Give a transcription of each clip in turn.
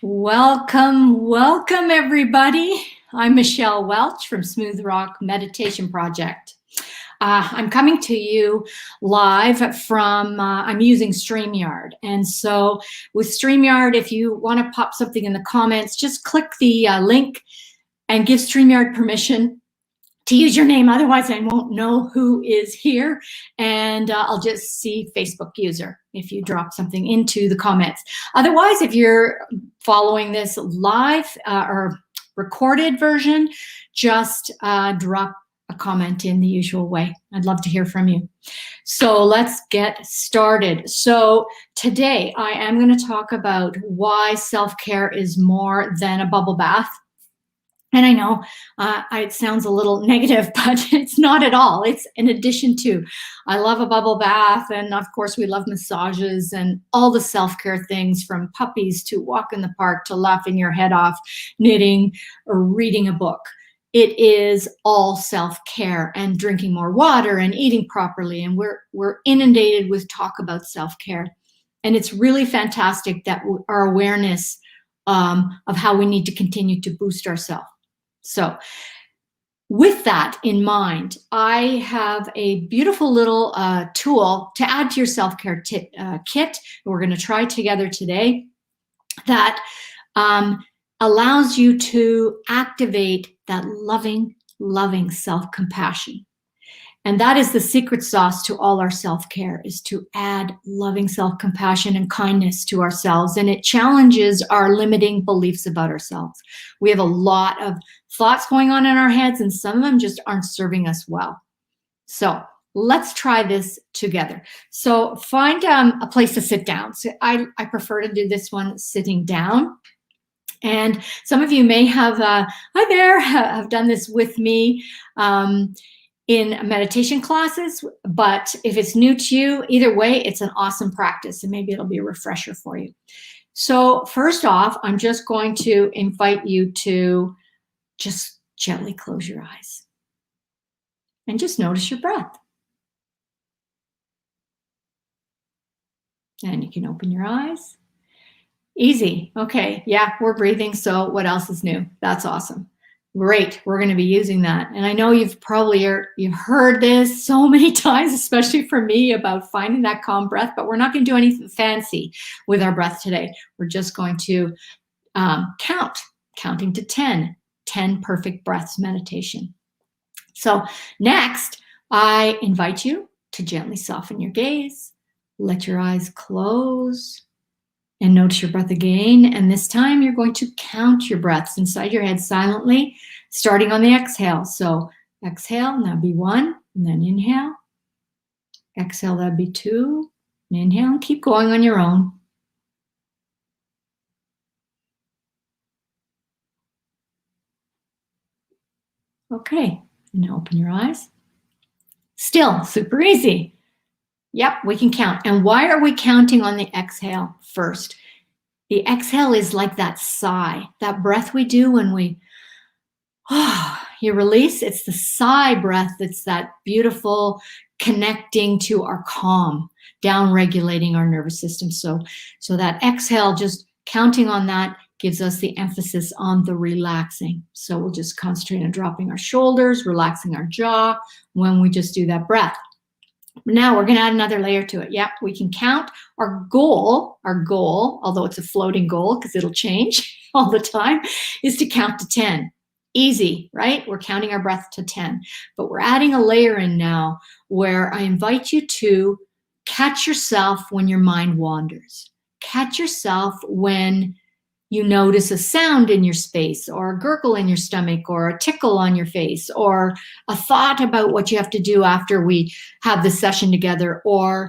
Welcome, welcome everybody. I'm Michele Welch from Smooth Rock Meditation Project. I'm coming to you live from, I'm using StreamYard. And so with StreamYard, if you want to pop something in the comments, just click the link and give StreamYard permission to use your name. Otherwise, I won't know who is here, and I'll just see Facebook user if you drop something into the comments. Otherwise, if you're following this live or recorded version, just drop a comment in the usual way. I'd love to hear from you. So let's get started. So today I am going to talk about why self-care is more than a bubble bath. And I know it sounds a little negative, but it's not at all. It's in addition to. I love a bubble bath, and of course we love massages and all the self-care things, from puppies to walk in the park to laughing your head off, knitting, or reading a book. It is all self-care, and drinking more water and eating properly. And we're inundated with talk about self-care. And it's really fantastic that our awareness of how we need to continue to boost ourselves. So with that in mind, I have a beautiful little tool to add to your self-care kit we're going to try together today that allows you to activate that loving self-compassion. And that is the secret sauce to all our self-care, is to add loving self-compassion and kindness to ourselves. And it challenges our limiting beliefs about ourselves. We have a lot of thoughts going on in our heads, and some of them just aren't serving us well. So let's try this together. So find a place to sit down. So I prefer to do this one sitting down. And some of you may have, hi there, have done this with me in meditation classes, but if it's new to you, either way, it's an awesome practice, and maybe it'll be a refresher for you. So first off, I'm just going to invite you to just gently close your eyes and just notice your breath. And you can open your eyes. Easy. Okay. Yeah, we're breathing. So what else is new? That's awesome. Great. We're going to be using that. And I know you've heard this so many times, especially for me, about finding that calm breath, but we're not going to do anything fancy with our breath today. We're just going to counting to 10 perfect breaths meditation. So next, I invite you to gently soften your gaze, let your eyes close, and notice your breath again. And this time you're going to count your breaths inside your head silently, starting on the exhale. So exhale, and that'd be 1, and then inhale. Exhale, that'd be 2, and inhale, and keep going on your own. Okay, and now open your eyes. Still super easy. Yep, we can count. And why are we counting on the exhale first? The exhale is like that sigh, that breath we do when you release. It's the sigh breath. It's that beautiful connecting to our calm, down regulating our nervous system. So that exhale, just counting on that, gives us the emphasis on the relaxing. So we'll just concentrate on dropping our shoulders, relaxing our jaw when we just do that breath. Now we're going to add another layer to it. Yep, we can count. Our goal, although it's a floating goal because it'll change all the time, is to count to 10. Easy, right? We're counting our breath to 10. But we're adding a layer in now where I invite you to catch yourself when your mind wanders. Catch yourself when you notice a sound in your space, or a gurgle in your stomach, or a tickle on your face, or a thought about what you have to do after we have the session together, or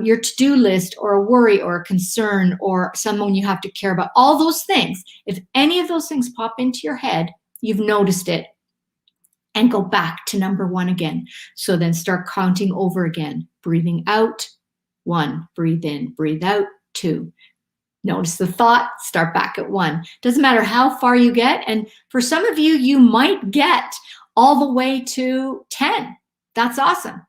your to-do list, or a worry, or a concern, or someone you have to care about. All those things, if any of those things pop into your head, you've noticed it, and go back to number 1 again. So then start counting over again. Breathing out, 1. Breathe in, breathe out, 2. Notice the thought, start back at 1. Doesn't matter how far you get. And for some of you, you might get all the way to 10. That's awesome.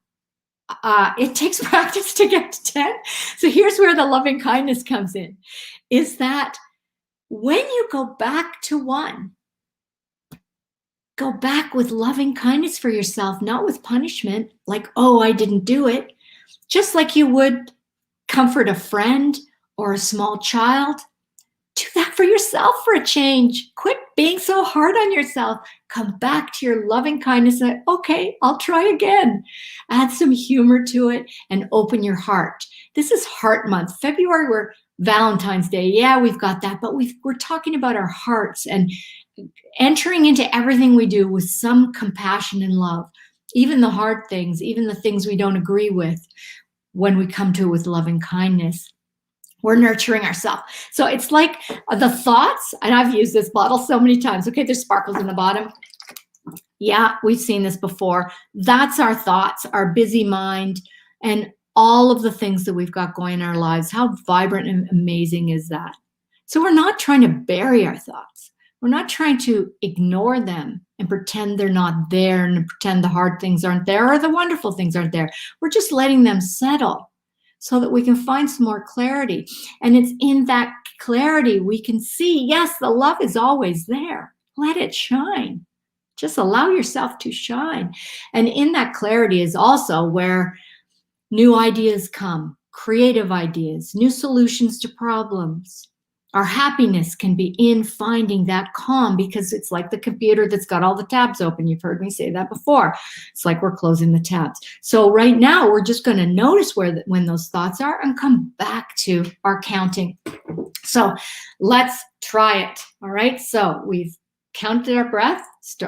It takes practice to get to 10. So here's where the loving kindness comes in, is that When you go back to one, go back with loving kindness for yourself, not with punishment, like, oh, I didn't do it. Just like you would comfort a friend or a small child. Do that for yourself for a change. Quit being so hard on yourself. Come back to your loving kindness and, okay, I'll try again. Add some humor to it and open your heart. This is Heart Month. February, we're Valentine's Day. Yeah, we've got that, but we're talking about our hearts and entering into everything we do with some compassion and love. Even the hard things, even the things we don't agree with, when we come to it with loving kindness, we're nurturing ourselves. So it's like the thoughts, and I've used this bottle so many times. Okay, there's sparkles in the bottom. Yeah, we've seen this before. That's our thoughts, our busy mind, and all of the things that we've got going in our lives. How vibrant and amazing is that? So we're not trying to bury our thoughts. We're not trying to ignore them and pretend they're not there and pretend the hard things aren't there or the wonderful things aren't there. We're just letting them settle so that we can find some more clarity. And it's in that clarity we can see, yes, the love is always there. Let it shine. Just allow yourself to shine. And in that clarity is also where new ideas come, creative ideas, new solutions to problems. Our happiness can be in finding that calm, because it's like the computer that's got all the tabs open. You've heard me say that before. It's like we're closing the tabs. So right now we're just going to notice when those thoughts are and come back to our counting. So let's try it. All right. So we've counted our breath.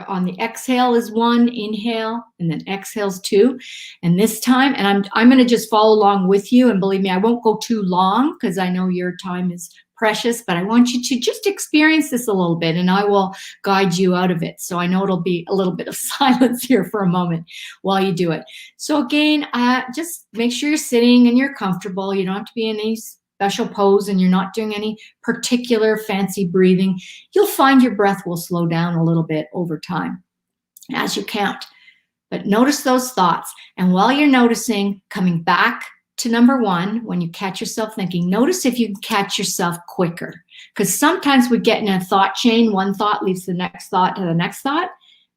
On the exhale is 1, inhale, and then exhale's 2. And this time, and I'm going to just follow along with you. And believe me, I won't go too long because I know your time is precious, but I want you to just experience this a little bit and I will guide you out of it. So I know it'll be a little bit of silence here for a moment while you do it. So again, just make sure you're sitting and you're comfortable. You don't have to be in any special pose and you're not doing any particular fancy breathing. You'll find your breath will slow down a little bit over time as you count. But notice those thoughts. And while you're noticing, coming back to number 1, when you catch yourself thinking, notice if you can catch yourself quicker. Because sometimes we get in a thought chain, one thought leads to the next thought to the next thought.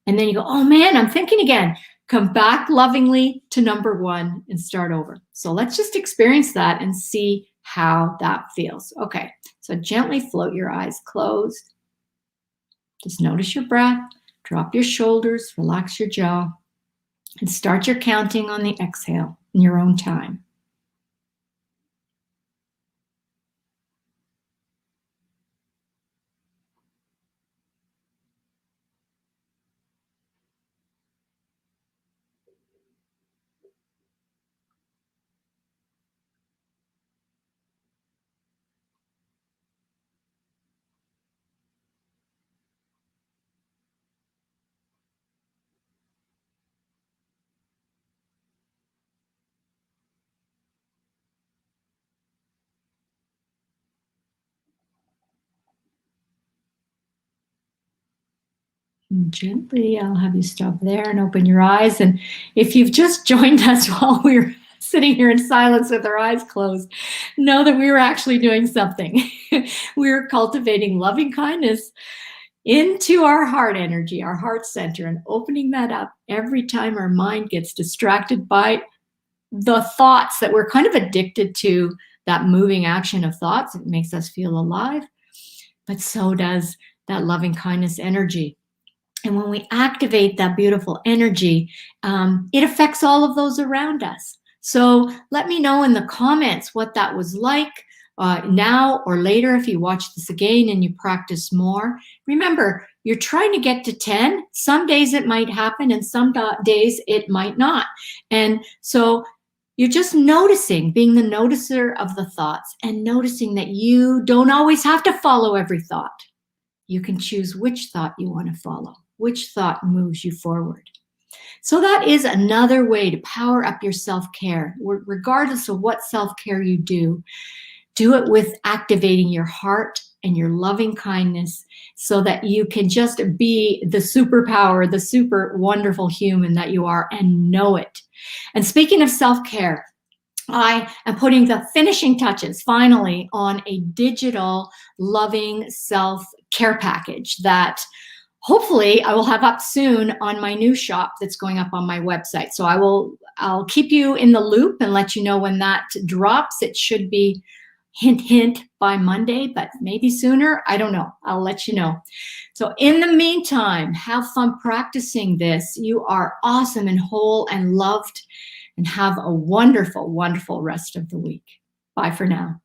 And then you go, oh man, I'm thinking again. Come back lovingly to number 1 and start over. So let's just experience that and see how that feels. Okay, so gently float your eyes closed. Just notice your breath. Drop your shoulders, relax your jaw, and start your counting on the exhale in your own time. And gently, I'll have you stop there and open your eyes. And if you've just joined us while we're sitting here in silence with our eyes closed, know that we were actually doing something. We were cultivating loving kindness into our heart energy, our heart center, and opening that up every time our mind gets distracted by the thoughts that we're kind of addicted to. That moving action of thoughts, it makes us feel alive, but so does that loving kindness energy. And when we activate that beautiful energy, it affects all of those around us. So let me know in the comments what that was like now or later if you watch this again and you practice more. Remember, you're trying to get to 10. Some days it might happen and some days it might not. And so you're just noticing, being the noticer of the thoughts and noticing that you don't always have to follow every thought. You can choose which thought you want to follow, which thought moves you forward. So that is another way to power up your self-care. Regardless of what self-care you do it with activating your heart and your loving kindness so that you can just be the superpower, the super wonderful human that you are and know it. And speaking of self-care, I am putting the finishing touches finally on a digital loving self-care package that hopefully I will have up soon on my new shop that's going up on my website. So I'll keep you in the loop and let you know when that drops. It should be hint, hint by Monday, but maybe sooner. I don't know. I'll let you know. So in the meantime, have fun practicing this. You are awesome and whole and loved, and have a wonderful, wonderful rest of the week. Bye for now.